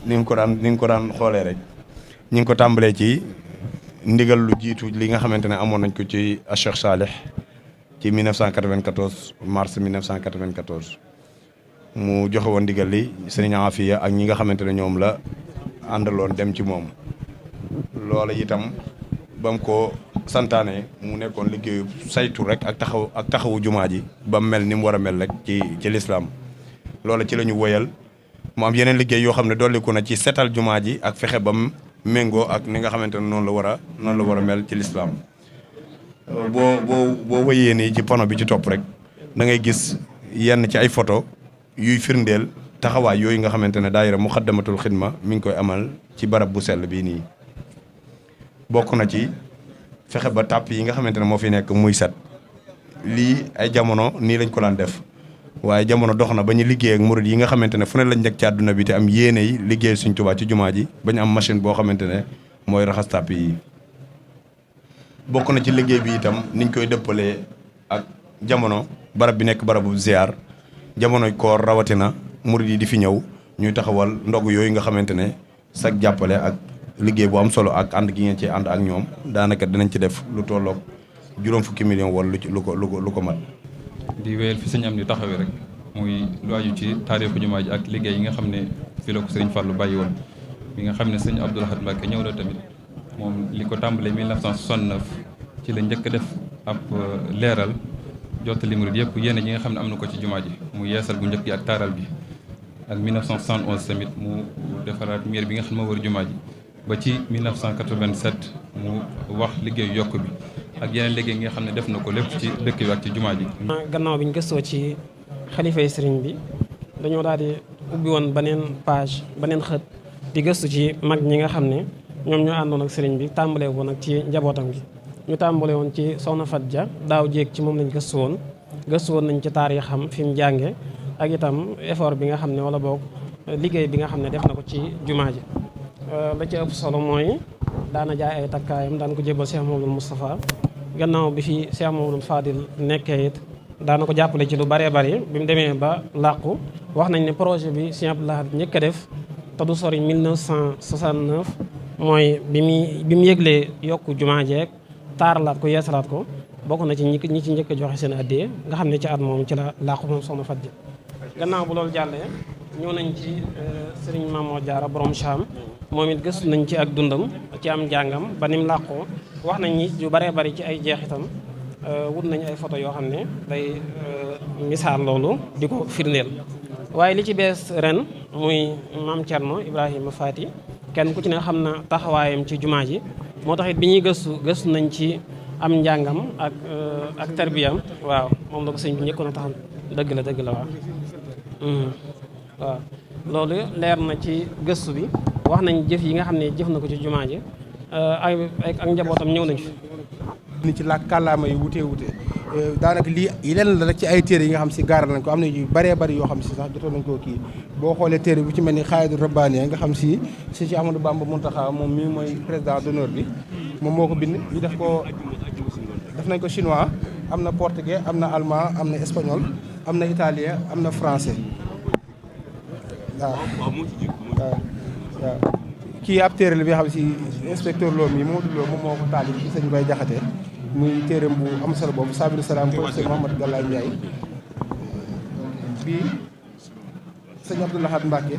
ni nga ko daan xoolee rek ñi ngi ko tàmbalee ci ndigal lu jiitu li nga xamante ne amoon nañ ko ci Cheikh Salih ci 1994 mars 1994 mu joxe woon ndigal li Serigne Afia ak ñi nga xamante ne ñoom la àndaloon dem ci moom loola itam ba mu ko santaane mu nekkoon liggéeyu saytu rek ak taxawu jumaa ji ba mu mel ni mu war a mel rek ci lislaam loola ci la ñu woyal mu am yeneen liggéey yoo xam ne dolliku na ci setal jumaa ji ak fexe ba mu méngoo ak ni nga xamante ne noonu la war a mel ci lislaam boo wëyee nii ci panneau bi ci topp rek da ngay gis yenn ci ay photo yuy firndeel taxawaay yooyu nga xamante ne daayira Muxaddamatul Xidma mi ngi koy amal ci barab bu sell bii nii bokk na ci fexe ba tàpp yi nga xamante ne moo fi nekk muy set lii ay jamono nii lañ ko daan def waaye jamono dox na ba ñu liggéey ak murid yi nga xamante ne fu ne lañ nekk ci àdduna bi te am yéene yi liggéey Sëriñ Tuubaa ci jumaa ji ba ñu am machine boo xamante ne mooy raxas tàpp yi bokk na ci liggéey bi itam niñ koy dëppalee ak jamono barab bi nekk barabu ziar jamonoy koor rawatina murid yi di fi ñëw ñuy taxawal ndog yooyu nga xamante ne sag jàppale ak liggéey bu am solo ak ànd gi ngeen ci ànd ak ñoom daanaka dinañ ci def lu tolloog juróom fukki million wala lu ko mat. di wéyal fi sëñ am ni taxawee rek muy lu aju ci taarixu jumaa ji ak liggéey yi nga xam ne fi la ko sëriñ Fallou bàyyi woon bi nga xam ne sëñ Abdoul Ahad Mbacké ñëw na tamit moom li ko tàmbalee 1969 ci la njëkk a def ab leeral jottali murid yëpp yéen ñi nga xam ne am na ko ci jumaa ji mu yeesal bu njëkk gi ak taaral bi ak 1971 tamit mu defaraat miir bi nga xam ne moo wër jumaa ji ba ci 1987 mu wax liggéeyu yokk bi ak yeneen liggéey nga xam ne def na ko lépp ci dëkk bi ak ci jumaa ji. gannaaw bi ñu gëstoo ci xalifay sëriñ bi dañoo daal di ubbi woon beneen page beneen xët di gëstu ci mag ñi nga xam ne ñoom ñoo àndoon ak sëriñ bi tàmbalee woon ak ci njabootam gi. ñu tàmbale woon ci Soxna Fat Dia daaw jéeg ci moom lañ gëstu woon nañ ci taarixam fi mu jànge ak itam effort bi nga xam ne wala boog liggéey bi nga xam ne def na ko ci jumaa ji. la ci ëpp solo mooy daana jaay ay takkaayam daan ko jébal Cheikh Mamadou Moustapha gannaaw bi fi Cheikh Mamadou Fadil nekkee it daana ko jàppale ci lu bëree bëri bi mu demee ba làqu wax nañ ne projet bi Cheikh Abdoul Ahad njëkk a def te du sori 1969 mooy bi mu yëglee yokku jumaa jeeg taaralaat ko yeesalaat ko bokk na ci ñi ci njëkk a joxe seen addiyee nga xam ne ci at moom ci la làqu moom Soxna Fat Dia. gannaaw bu loolu jàllee ñëw nañ ci Serigne Mamadou Diarra borom Cham moom it gëstu nañ ci ak dundam ci am njàngam ba ni mu làqoo wax nañ ni yu bëree bëri ci ay jeexitam wut nañ ay photo yoo xam ne day misaal loolu di ko firndeel. waaye li ci bees ren muy Maam Thierno Ibrahima Fati kenn ku ci ne xam na taxawaayam ci jumaa ji moo tax it bi ñuy gëstu nañ ci am njàngam ak tarbiyam waaw moom la ko sëñ bi njëkkoon a taxam dëgg la waaw. waaw loolu leer na ci gëstu bi wax nañ jëf yi nga xam ne jëf na ko ci jumaa ji ak njabootam ñëw nañ fi. ni ci làkk kàllaama yi wutee daanaka lii lenn la rek ci ay téere yi nga xam si gaaral nañ ko am na yu bëree bëri yoo xam si sax jotoon nañ koo kii boo xoolee téere bu ci mel ni Xaayidul Rabbaani nga xam si Cheikh Ahmadou Bamba Muntaxa moom mii mooy président d'honneur bi moom moo ko bind ñu def nañ ko chinois am na portugais am na allemand am na espagnol am na italien am na français waaw kii ab téere la bi nga xam si inspecteur Lo mi Modou Lo moom moo ko taalif ci sëñ Bay Jaxate muy téereem bu am solo boobu Sabilu Salaam professeur Mouhamadou Galaye Ndiaye bii sëñ Abdou Lahad Mbacké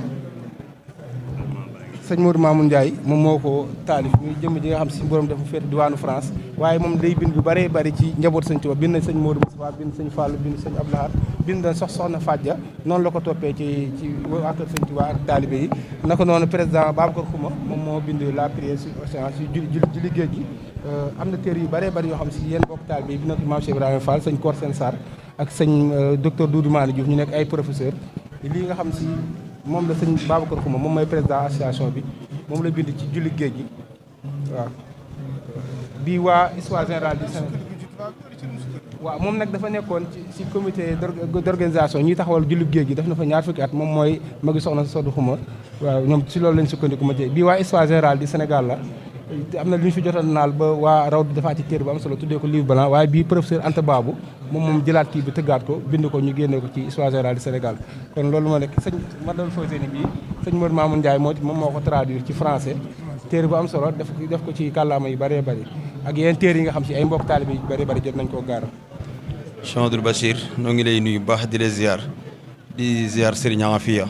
sëñ Modou Mamoun Ndiaye moom moo ko taalif muy jëmm ji nga xam si borom dafa féete diwaanu France waaye moom day bind lu bëree bëri ci njaboot sëñ Tuubaa bind na sëñ Modou Moustapha bind sëñ Fallou bind sëñ Abdou Lahad bind na soxna Fadja noonu la ko toppee ci waa kër sëñ Tuubaa ak taalibe yi naka noonu président Babacar Xuma moom moo bind la prière sur océan si julli géej gi am na téere yu bëree bëri yoo xam si yéen bokk taalibe yi bi na ko Maam Cheikh Ibrahima Fall sëñ Kor Sène Sarr ak sëñ docteur Doudou Mane Diouf ñu nekk ay professeur lii nga xam si moom la sëñ Babacar Xuma moom mooy président association bi moom la bind ci julli géej gi waaw bii waa histoire générale du Sénégal waaw moom nag dafa nekkoon ci comité d'organisation ñuy taxawal julli géej gi def na fa ñaar fukki at moom mooy magi soxna Sodu Xuma waaw ñoom ci loolu lañ sukkandiku ma jëy bii waa histoire générale du Sénégal la am na lu ñu fi jotoon naal ba waa raw di defaat ci téere bu am solo tuddee ko livre blanc waaye bii professeur Anta Babou moom jëlaat kii bi tëggaat ko bind ko ñu génne ko ci histoire générale du Sénégal kon loolu moo nekk sëñ Madal Fawzeyni bii sëñ Modou Mamoun Ndiaye moom moo ko traduire ci français téere bu am solo def ko ci kàllaama yu bëree bëri ak yeneen téere yi nga xam si ay mbokk taalibe yu bëree bëri jot nañ koo gaaral. Cheikh Abdoul Bachir noo ngi lay nuyu baax di la ziar Serigne Afia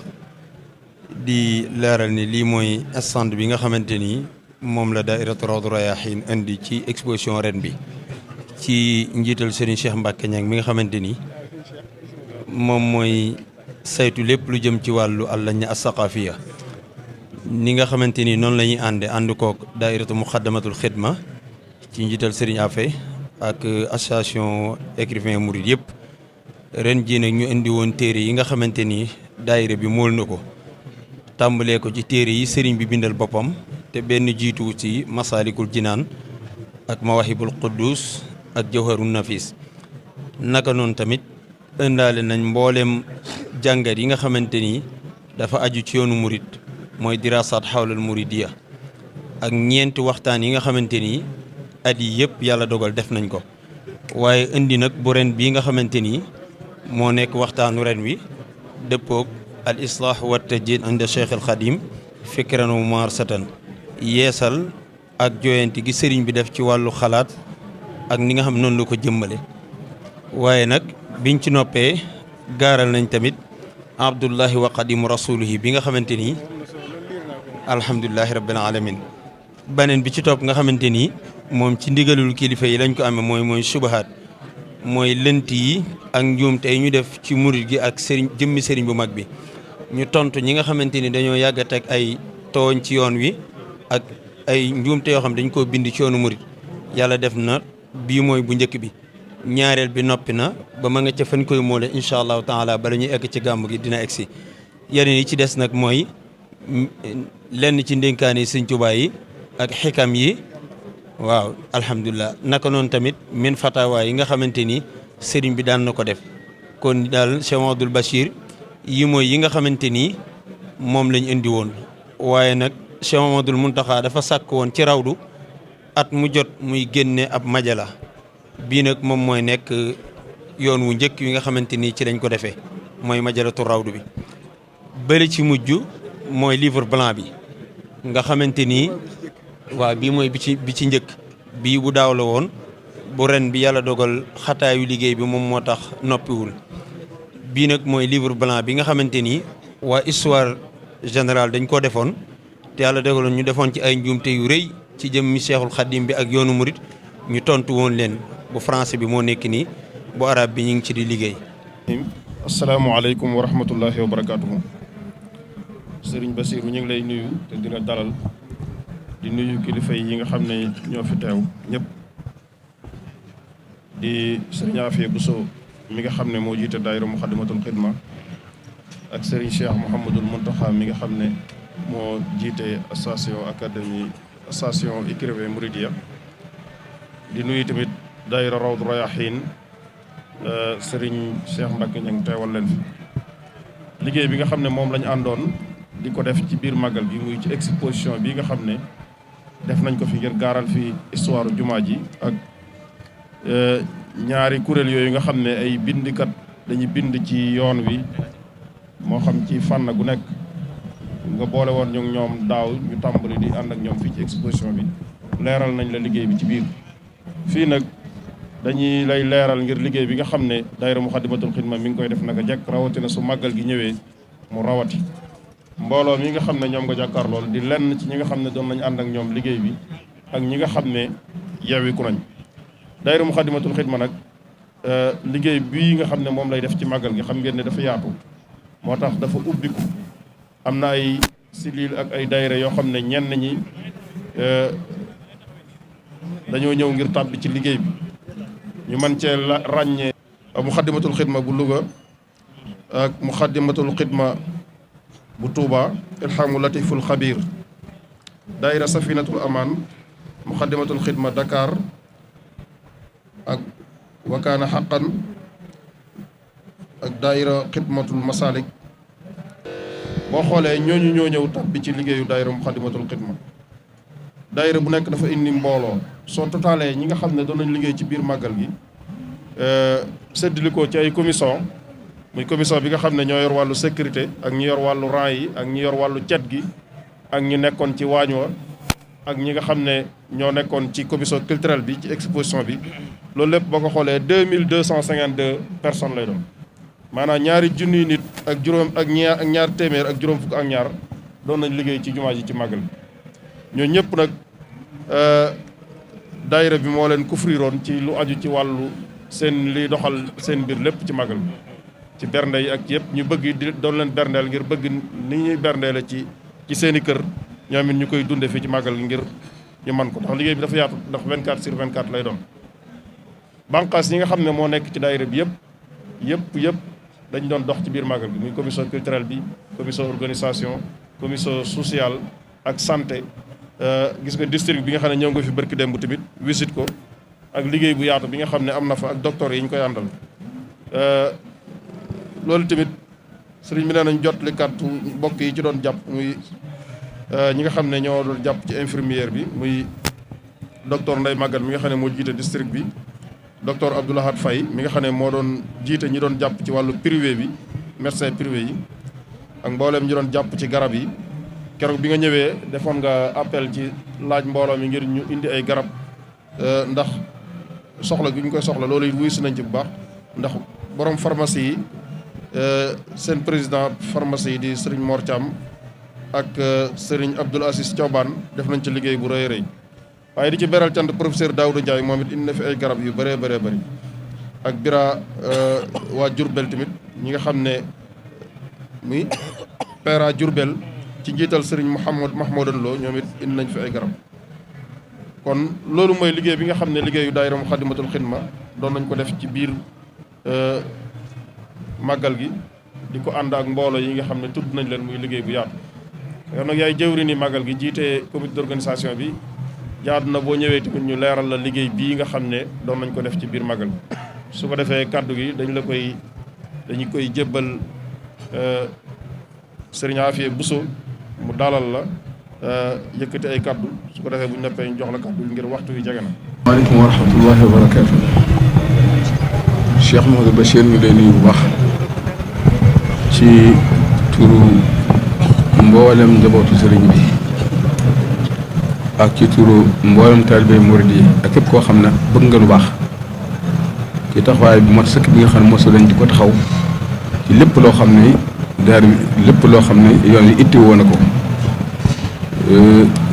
di leeral ni lii mooy stand bi nga xamante ni moom la Daahiratu Rawdu Rayaahiin indi ci exposition ren bi ci njiital Serigne Cheikh Mbacke Niang mi nga xamante ni moom mooy saytu lépp lu jëm ci wàllu àllañ as-saqaafiya ni nga xamante ni noonu la ñuy ànd kook Daahiratu Muxaddamatul Xidma ci njiital Serigne Afé ak association écrivain mouride yëpp ren jii nag ñu indi woon téere yi nga xamante ni daayira bi mool na ko tàmbalee ko ci téere yi sëriñ bi bindal boppam te benn jiitu ci Masaalikul Jinaan ak Mawahibul Quddus ak Jawharun Nafis naka noonu tamit indaale nañ mbooleem jàngat yi nga xamante ni dafa aju ci yoonu murid mooy dirasaat xawlal muridiya ak ñeenti waxtaan yi nga xamante ni at yi yëpp yàlla dogal def nañ ko waaye indi nag bu ren bii nga xamante ni moo nekk waxtaanu ren wi dëppoog al islah wa tajdiid inda Cheikh al Xadim fikran wa mumaarasatan yeesal ak joyanti gi sëriñ bi def ci wàllu xalaat ak ni nga xam noonu la ko jëmmale waaye nag biñ ci noppee gaaral nañ tamit abdullahi wa qadimu rasulihi bi nga xamante ni alhamdulilahi rabbil alamin baneen bi ci topp nga xamante ni moom ci ndigalul kilifa yi lañ ko amee mooy subahaat mooy lënt yi ak njuumte yi ñu def ci murid gi ak sëriñ jëmmi sëriñ bu mag bi ñu tontu ñi nga xamante ni dañoo yàgg a teg ay tooñ ci yoon wi ak ay njuumte yoo xam dañ koo bind ci yoonu murid yàlla def na bii mooy bu njëkk bi ñaareel bi noppi na ba ma nga ca fan koy moole incha allahu taala bala ñuy egg ci gàmm gi dina egg si yeneen yi ci des nag mooy lenn ci ndénkaani sëñ Tuubaa yi ak xikam yi waaw alhamdulilah naka noonu tamit min fatawa yi nga xamante ni sëriñ bi daan na ko def kon daal Cheikh Abdoul Bachir yi mooy yi nga xamante ni moom lañ indi woon waaye nag Cheikh Mamadul Muntaxa dafa sàkk woon ci rawdu at mu jot muy génne ab majala bii nag moom mooy nekk yoon wu njëkk wi nga xamante ni ci lañ ko defee mooy majalatu rawdu bi bëri ci mujj mooy livre blanc bi nga xamante ni waaw bii mooy bi ci njëkk bii bu daaw la woon bu ren bi yàlla dogal xataayu liggéey bi moom moo tax noppiwul bii nag mooy livre blanc bi nga xamante ni waa histoire générale dañ ko defoon te yàlla dogaloon ñu defoon ci ay njuumte yu rëy ci jëmmi Seexul Xaddim bi ak yoonu murit ñu tontu woon leen bu français bi moo nekk nii bu arabe bi ñu ngi ci di liggéey. asalaamaaleykum wa rahmatullahi wa barakaatuhu. Sëriñ Basiiru ñu ngi lay nuyu te dina dalal di nuyu kilifa yi nga xam ne ñoo fi teew ñëpp di sëriñ Afia Bousso mi nga xam ne moo jiite daayira Muxaddamatul Xidma ak sëriñ Cheikh Mouhamadul Muntaxa mi nga xam ne moo jiite association écrivain Mouridia di nuyu tamit daayira Rawdu Rayaahiin Serigne Cheikh Mbacke Niang teewal leen fi liggéey bi nga xam ne moom lañu àndoon di ko def ci biir màggal gi muy ci exposition bi nga xam ne def nañ ko fi ngir gaaral fi histoire jumaa ji ak ñaari kuréel yooyu nga xam ne ay bindikat dañuy bind ci yoon wi moo xam ci fànn gu nekk nga boole woon ñoom daaw ñu tàmbali di ànd ak ñoom fii ci exposition bi leeral nañ la liggéey bi ci biir fii nag dañuy lay leeral ngir liggéey bi nga xam ne daayira Muxaddamatul Xidma mi ngi koy def naka jekk rawatina su màggal gi ñëwee mu rawati mbooloo mi nga xam ne ñoom nga jàkkaar lool di lenn ci ñi nga xam ne doon nañ ànd ak ñoom liggéey bi ak ñi nga xam ne yeewiku nañ daayira Muxaddamatul Xidma nag liggéey bii nga xam ne moom lay def ci màggal gi xam ngeen ne dafa yaatu moo tax dafa ubbiku am na ay silil ak ay daayira yoo xam ne ñenn ñi dañoo ñëw ngir tàbbi ci liggéey bi ñu mën cee ràññee Muxaddamatul Xidma bu Louga ak Muxaddamatul Xidma bu Touba Ilhamu Latiful Xabir daayira Safinatul Aman Muxaddamatul Xidma Dakar ak Wakaana Xaqan ak daayira Xidmatul Masalik boo xoolee ñooñu ñoo ñëw tàbbi ci liggéeyu daayira Muxaddamatul Xidma daayira bu nekk dafa indi mbooloo soo totalee ñi nga xam ne doon nañ liggéey ci biir màggal gi séddali ko ci ay commission muy commission bi nga xam ne ñoo yor wàllu sécurité ak ñi yor wàllu rang yi ak ñi yor wàllu cet gi ak ñi nekkoon ci waañ wa ak ñi nga xam ne ñoo nekkoon ci commission culturelle bi ci exposition bi loolu lépp boo ko xoolee 2252 personnes lay doon maanaam ñaari junniy nit ak juróom ak ñaar téeméer ak juróom fukk ak ñaar doon nañ liggéey ci jumaa ji ci màggal bi ñoo ñëpp nag daayira bi moo leen kufriroon ci lu aju ci wàllu seen liy doxal seen mbir lépp ci màggal bi ci bernde yi ak yëpp ñu bëgg di doon leen berndeel ngir bëgg ni ñuy berndeele ci seen i kër ñoom it ñu koy dunde fii ci màggal gi ngir ñu man ko ndax liggéey bi dafa yaatu ndax 24/24 lay doon banqaas yi nga xam ne moo nekk ci daayira bi yëpp dañ doon dox ci biir màggal gi muy commission culturelle bi commission organisation commission sociale ak santé gis nga district bi nga xam ne ñëw nga fi barki démb tamit visite ko ak liggéey bu yaatu bi nga xam ne am na fa ak docteur yi ñu koy àndal loolu tamit sëriñ bi nee nañ jot li kàddu mbokk yi ci doon jàpp muy ñi nga xam ne ñoo doon jàpp ci infirmière bi muy docteur Ndeye Maguette mi nga xam ne moo jiite district bi docteur Abdoulahad Faye mi nga xam ne moo doon jiite ñi doon jàpp ci wàllu privé bi médecin privé yi ak mbooleem ñi doon jàpp ci garab yi keroog bi nga ñëwee defoon nga appel ci laaj mbooloo mi ngir ñu indi ay garab ndax soxla gi ñu koy soxla loolu it wuyu si nañ ci bu baax ndax borom pharmacie yi seen président pharmacie yi di Serigne Mor Thiam ak Serigne Abdoul Aziz Thioban def nañ ci liggéey bu rëy rëy waaye di ci beral cant professeur Daouda Ndiaye moom it indi na fi ay garab yu bëree bëri ak bira waa Diourbel tamit ñi nga xam ne muy pera Diourbel ci njiital Serigne Mahmoudan Lo ñoom it indi nañ fi ay garab kon loolu mooy liggéey bi nga xam ne liggéeyu daayira Muxaddamatul Xidma doon nañ ko def ci biir màggal gi di ko ànd ak mbooloo yi nga xam ne tudd nañ leen muy liggéey bu yaatu yow nag yaay jëwri ni màggal gi jiite comité d'organisation bi jaadu na boo ñëwee tamit ñu leeral la liggéey bii nga xam ne doon nañ ko def ci biir màggal su ko defee kàddu gi dañu koy jébbal Serigne Afia Bousso mu dalal la yëkkati ay kàddu su ko defee bu ñu noppee ñu jox la kàddu ngir waxtu wi jege na. waaleykum wa rahmatullahi wa barakaatu. Cheikh Mouhamadou Bachir ñu lay nuyu bu baax ci turu mboolem njabootu sëriñ bi ak ci turu mboolem taalibe murid yi ak képp koo xam ne bëgg nga lu baax ci taxawaay bu mat sëkk bi nga xam ne mosu lañ di ko taxaw ci lépp loo xam ne lépp loo xam ne yoon yi itti woon na ko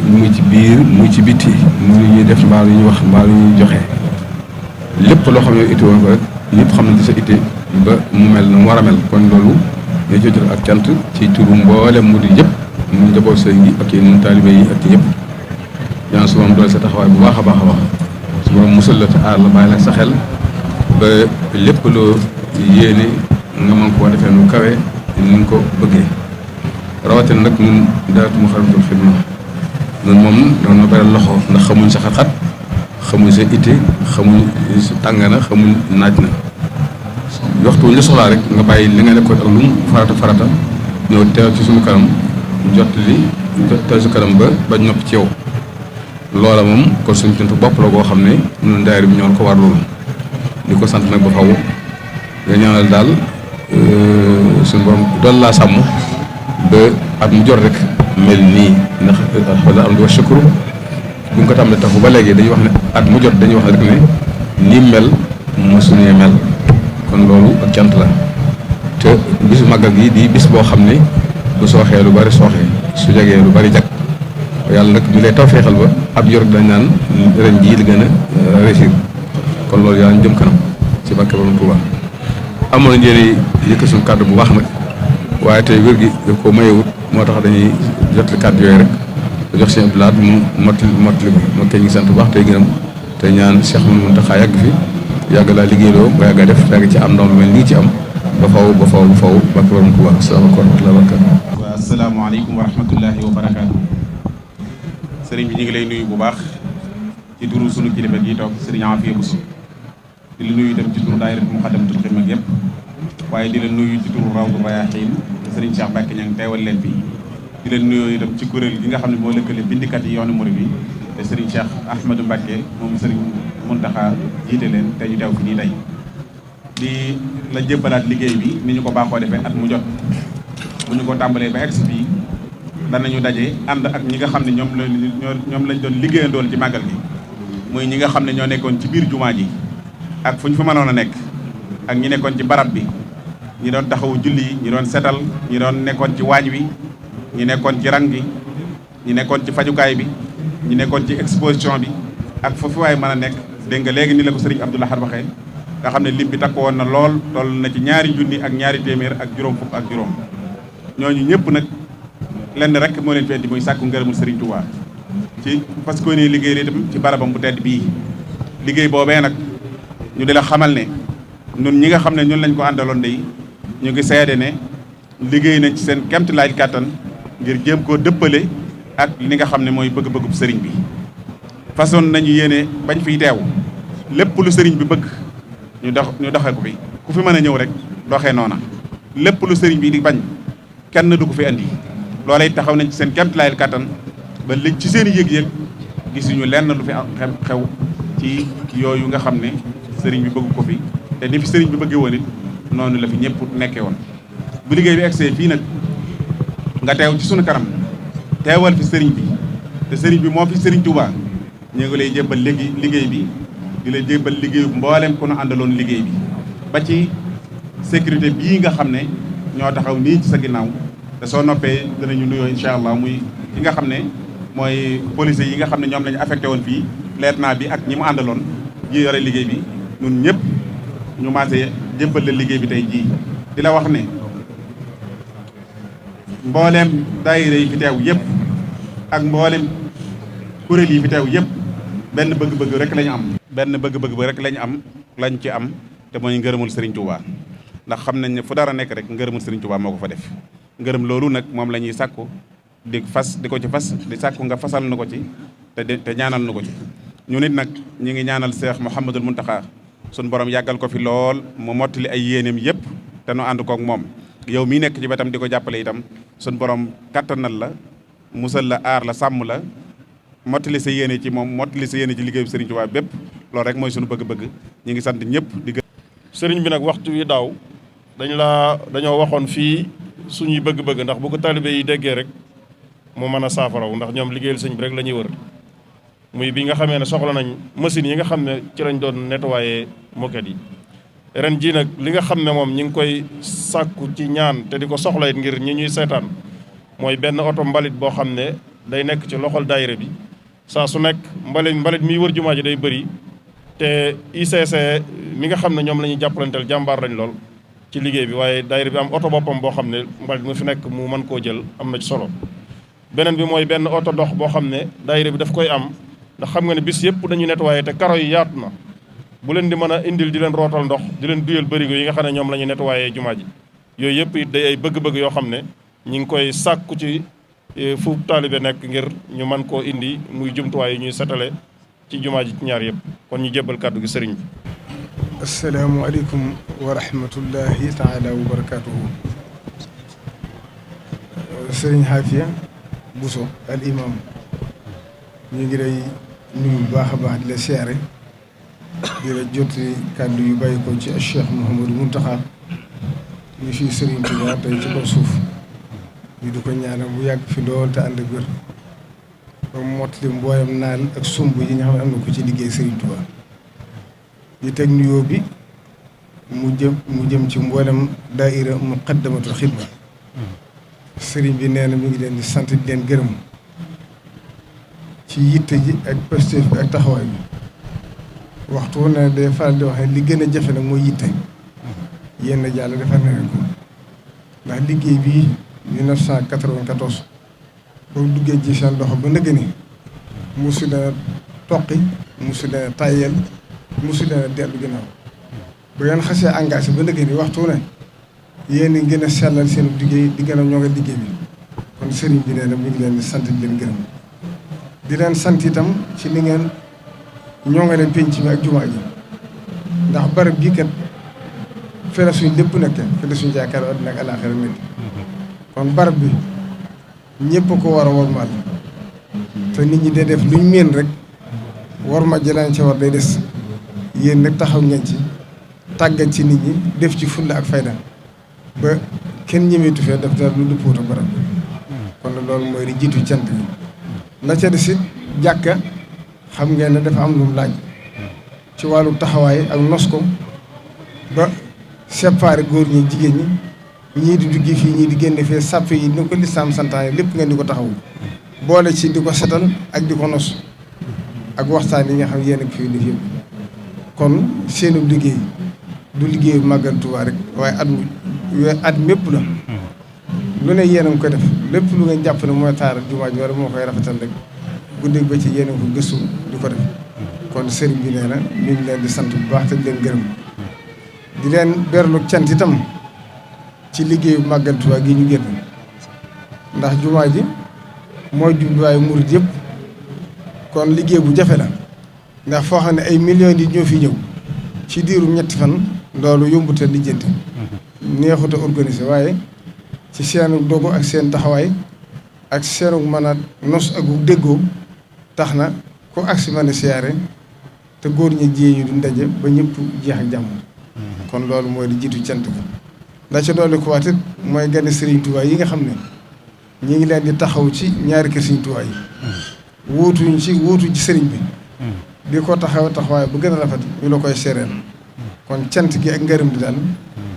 muy ci biir muy ci bitti muy ñuy def mbaa lu ñuy wax mbaa lu ñuy joxe lépp loo xam ne itti woon ko rek ñëpp xam nañ ci sa itte ba mu mel na mu war a mel kon loolu ñoo jot ak cant ci turu mboolem murid yëpp mu njaboot sëriñ gi ak yéen taalibe yi ak ci ñëpp ñaan su moom doole sa taxawaay bu baax a baax a baax su moom musal la te aar la bàyyi la sa xel ba lépp loo yéene nga mën koo defee nu kawe ni nga ko bëggee rawatina nag ñun daayira Muxaddamatul Xidma ñun moom doon na beral loxo ndax xamuñ sa xat-xat xamuñ sa itte xamuñ sa tàng na xamuñ naaj na waxtu wu ñu soxlaa rek nga bàyyi li nga nekkoon ak lu mu farata ñëw teew ci suñu kanam jot li teew ci kanam ba nopp ci yow loola moom kon suñu tuntu bopp la koo xam ne ñun daayira bi ñoo ko war loolu di ko sant nag ba faw nga ñaanal daal suñu borom doon laa sàmm ba at mu jot rek mel nii ndax alhamdulilah am di wa shukru bu ñu ko tàmbalee taxu ba léegi dañuy wax ne at mu jot dañuy wax rek ne nii mel mosuñee mel kon loolu ak cant la te bisu màggal gi di bis boo xam ne bu sooxee lu bari sooxee su jagee lu bari jag yàlla nag mi lay tawfeexal ba ab yor dañ naan ren jii li gën a réussir kon loolu yàlla ñu jëm kanam ci barke Borom Tuuba amoon na njëriñ yëkk suñu kàddu bu baax nag waaye tey wér gi daf ko mayewut moo tax dañuy jotali kàddu yooyu rek da jox seen abdulaat mu mottali ko moo koy ngi sant bu baax tey gërëm te ñaan Cheikh Mountakha yàgg fi yàgg laa liggéeyloo nga yàgg a def yàgg ci am ndam lu mel nii ci am ba faw barke Borom Tuuba asalaamaaleykum wa rahmatulah. waaw asalaamaaleykum wa rahmatullahi wa barakaatu. sëriñ bi ñu ngi lay nuyu bu baax ci turu sunu kilifa gi toog sëriñ Afia Bousso di la nuyu itam ci turu daayira Muxaddamatul Xidma yëpp waaye di la nuyu ci turu Rawdu Rayaahiin sëriñ Cheikh Mbacke ña ngi teewal leen fii di leen nuyoo itam ci kuréel gi nga xam ne moo lëkkale bindikat yi yoonu murid bi te sëriñ Cheikh Ahmadou Mbacke moom sëriñ Muntaxa jiite leen te ñu teew fi nii tey di la jébbalaat liggéey bi ni ñu ko baaxoo defee at mu jot bu ñu ko tàmbalee ba egsi fii danañu daje ànd ak ñi nga xam ne ñoom lañ doon liggéeyandool ci màggal gi muy ñi nga xam ne ñoo nekkoon ci biir jumaa ji ak fu ñu fa mënoon a nekk ak ñi nekkoon ci barab bi ñi doon taxawu julli yi ñi doon setal ñi doon nekkoon ci waañ wi ñi nekkoon ci rang gi ñi nekkoon ci fajukaay bi ñi nekkoon ci exposition bi ak foofu waay mën a nekk dégg nga léegi ni la ko sëriñ Abdou Lahad waxee nga xam ne lim bi takku woon na lool toll na ci 2 junni ak 2 téeméer ak juróom fukk ak juróom ñooñu ñëpp nag lenn rek moo leen fi indi muy sàkku ngërëmul Serigne Touba ci parce que ni liggéey itam ci barabam bu tedd bii liggéey boobee nag ñu di la xamal ne ñun ñi nga xam ne ñun lañ ko àndaloon day ñu ngi seede ne liggéey nañ ci seen kemtalaay kàttan ngir jéem koo dëppale ak li nga xam ne mooy bëgg-bëggub sëriñ bi façon nañu yéene bañ fiy teew lépp lu sëriñ bi bëgg ñu doxee ko fi ku fi mën a ñëw rek doxee noona lépp lu sëriñ bi di bañ kenn du ko fi andi loola it taxaw nañ ci seen kemtalaay kàttan ba li ci seen yëg-yëg gisuñu lenn lu fi xew ci yooyu nga xam ne sëriñ bi bëgg ko fi te ni fi sëriñ bi bëggee woon it noonu la fi ñëpp nekkee woon bu liggéey bi egsee fii nag nga teew ci sunu kanam teewal fi sëriñ bi te sëriñ bi moo fi sëriñ Touba ñu ngi lay jébbal liggéey bi di la jébbal liggéeyu mboolem ku nu àndaloon liggéey bi ba ci sécurité bii nga xam ne ñoo taxaw nii ci sa ginnaaw te soo noppee danañu nuyoo incha allah muy ki nga xam ne mooy policiers yi nga xam ne ñoom lañu affecté woon fii lieutenant bi ak ñi mu àndaloon ji yore liggéey bi ñun ñëpp ñu maasee jébbal la liggéey bi tey jii di la wax ne mbooleem daayira yi fi teew yëpp ak mbooleem kuréel yi fi teew yëpp benn bëgg-bëgg rek la ñu am benn bëgg-bëgg rek lañ ci am te mooy ngërëmul Serigne Touba ndax xam nañ ne fu dara nekk rek ngërëmul Serigne Touba moo ko fa def ngërëm loolu nag moom la ñuy sàkku di ko ci fas di sàkku nga fasal na ko ci te ñaanal na ko ci ñu nit nag ñi ngi ñaanal Cheikh Mouhamadul Mountakha suñu borom yàggal ko fi lool mu mottali ay yéeneem yëpp te nu ànd koog moom yow mii nekk ci wetam di ko jàppale itam suñu borom kattanal la musal la aar la sàmm la mottali sa yéene ci moom mottali sa yéene ci liggéeyu Serigne Touba bépp loolu rek mooy suñu bëgg-bëgg ñi ngi sant ñëpp di gërëm. sëriñ bi nag waxtu wi daaw dañoo waxoon fii suñuy bëgg-bëgg ndax bu ko talibé yi déggee rek mu mën a saafaraw ndax ñoom liggéeyal sëñ bi rek la ñuy wër muy bi nga xamee ne soxla nañ machines yi nga xam ne ci lañ doon nettoyer moquette yi ren jii nag li nga xam ne moom ñi ngi koy sàkku ci ñaan te di ko soxla it ngir ñi ñuy seetaan mooy benn oto mbalit boo xam ne day nekk ci loxol daayira bi saa su nekk mbalit miy wër jumaa ji day bëri te ICC mi nga xam ne ñoom la ñuy jàppalanteel jàmbaar lañ lool ci liggéey bi waaye daayira bi am oto boppam boo xam ne mbalit mu fi nekk mu mën koo jël am na ci solo beneen bi mooy benn oto dox boo xam ne daayira bi daf koy am ndax xam nga ne bis yëpp dañuy nettoyé te karo yi yaatu na bu leen di mën a indil di leen rootal ndox di leen duyal bërigo yi nga xam ne ñoom la ñuy nettoyé jumaa ji yooyu yëpp it day ay bëgg-bëgg yoo xam ne ñi ngi koy sàkku ci fu taalibe nekk ngir ñu mën koo indi muy jumtuwaay yi ñuy setale ci jumaa ji ci ñaar yëpp kon ñu jébbal kàddu gi sëriñ bi asalaamualeykum wa rahmatullahi taala wa barakaatuhu. Sëriñ Xaafiya Buso al imam ñu ngi lay nuyu bu baax a baax di la siyaare di la jottali kàddu yu bàyyi ko ci Cheikh Mouhamadou Mountakha ñu fi Sëriñ Tuubaa tey ci kaw suuf ñu di ko ñaanal bu yàgg fi lool te ànd ak wér ba mu mottali mbooyam naal ak sumb yi nga xam ne am na ko ci liggéey Sëriñ Tuubaa di teg nuyoo bi mu jëm ci mboolem daaira Muqaddamatul Xidma sëriñ bi nee na mi ngi leen di sant di leen gërëm ci yitte ji ak posté bi ak taxawaay bi waxtu ne day faral di wax ne li gën a jafe nag mooy yitte yéen a jàll defar na leen ko ndax liggéey bii 1994 boo duggee ci seen loxo ba nëgë ni mosu leen toqi mosu leen tàyyeel mosu leen dellu ginnaaw ba ngeen xasee engagé ba nëgë ni waxtu ne yéen a gën a sellal seen liggéey di gën a ñoŋal liggéey bi kon sëriñ bi nee na mi ngi leen di sant di leen gërëm di leen sant itam ci li ngeen ñoŋale penc bi ak jumaa ji ndax barab bii kat fële suñ lépp nekk fële suñ jaakaar àddina ak alaaxira nekk kon barab bi ñëpp ko war a wormaal te nit ñi day def luñ meen rek worma jëlaan ci war day des yéen nag taxaw ngeen ci tàggat ci nit ñi def ci fulla ak fayda ba kenn ñemeetu fee def dara lu dëppoo ak barab kon loolu mooy di jiitu cant bi la ca des it jàkka xam ngeen ne dafa am lu mu laaj ci wàllu taxawaay ak nos ko ba séparé góor ñi jigéen ñi ñii di duggi fii ñii di génne fee sàpp yi ni ko lislaam santaane lépp ngeen di ko taxawu boole ci di ko setal ak di ko nos ak waxtaan yi nga xam yéen ak fii def yëpp kon seenu liggéey du liggéeyu Màggal Tuubaa rek waaye at mépp la lu ne yéen a ngi koy def lépp lu ngeen jàpp ne mooy taaral jumaa ji wala moo koy rafetal rek guddeeg ba ci yéen a ko gëstu di ko def kon sëriñ bi nee na ñu ngi leen di sant bu baax te di leen gërëm di leen berlu cant itam ci liggéeyu Màggal Tuubaa gi ñu génn ndax jumaa ji mooy jubluwaayu murit yëpp kon liggéey bu jafe la ndax foo xam ne ay millions yi ñoo fi ñëw ci diiru ñetti fan loolu yombute lijjanti neexut a organisé waaye ci seenu dogu ak seen taxawaay ak seenu mën a nos ak déggoo tax na ku agsi mën a siyaare te góor ñi jiyee du ndaje ba ñëpp jeex ak jàmm kon loolu mooy di jiitu cant ko ndax ci doole ko waatit mooy gane Sëriñ Tuubaa yi nga xam ne ñi ngi leen di taxaw ci ñaari kër Sëriñ Tuubaa yi wuutu ci sëriñ bi di ko taxawaay bu gën a rafet ñu la koy seereel kon cant gi ak ngërëm di daal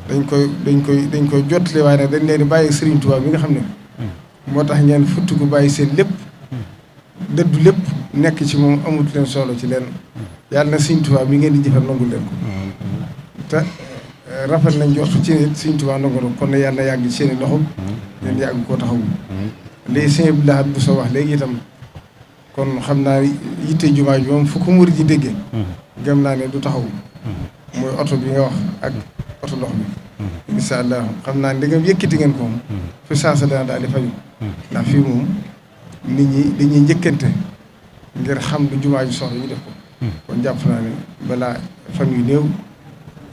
dañ koy jottali waaye nag dañ leen di bàyyi Sëriñ Tuubaa bi nga xam ne moo tax ngeen futti ko bàyyi seen lépp dëddu lépp nekk ci moom amut leen solo ci leen yàlla na Sëriñ Tuubaa bi ngeen di jëfal nangu leen ko te rafet nañ jox ci nit Sëriñ Tuubaa nangu ko kon ne yàlla na yàgg ci seeni loxo leen yàgg koo taxawu léegi sëñ Abdou Lahad bu soo wax léegi itam kon xam naa yitte jumaa ji moom fu ko murid ji déggee gëm naa ne du taxaw mooy oto bi nga wax ak oto ndox bi insha allah xam naa ndegam yëkkati ngeen ko moom fi saasa dana daal di faju ndax fii moom nit ñi dañuy njëkkante ngir xam du jumaa ji soxla ñu def ko kon jàpp naa ne balaa fan yu néew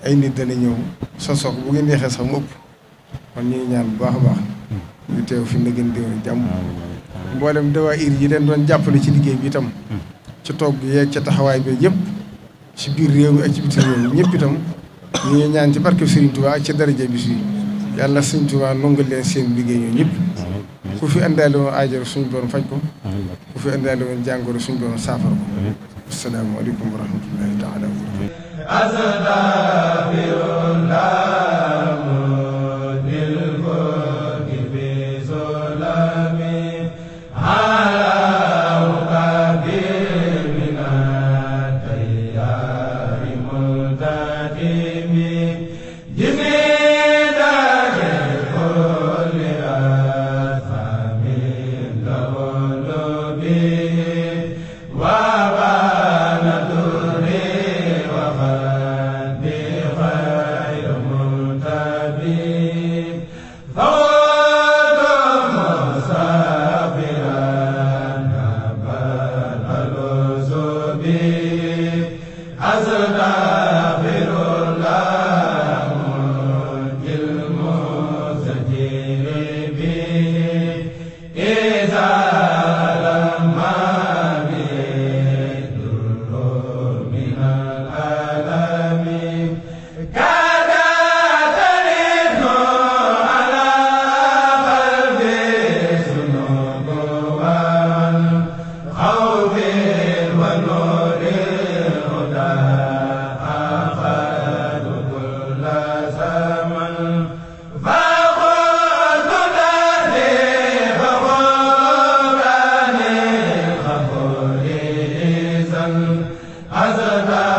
ay nit dana ñëw sa sox bu ngeen neexee sax mu ëpp kon ñu ngi ñaan bu baax a baax ñu teew fi na gën déwén jàmm mboolem dawaayir yi leen doon jàppale ci liggéey bi itam ci togg yeeg ca taxawaay bi yëpp ci biir réew mi ak ci biti réew mi ñëpp itam ñu ngi ñaan ci barke Serigne Touba ak ci daraja bis bi yàlla Serigne Touba nongal leen seen liggéey ñoo ñëpp ku fi andaale woon aajar suñu borom faj ko ku fi andaale woon jàngoro suñu borom saafara ko asalaamaaleykum wa rahmatullahi taala wa أزدا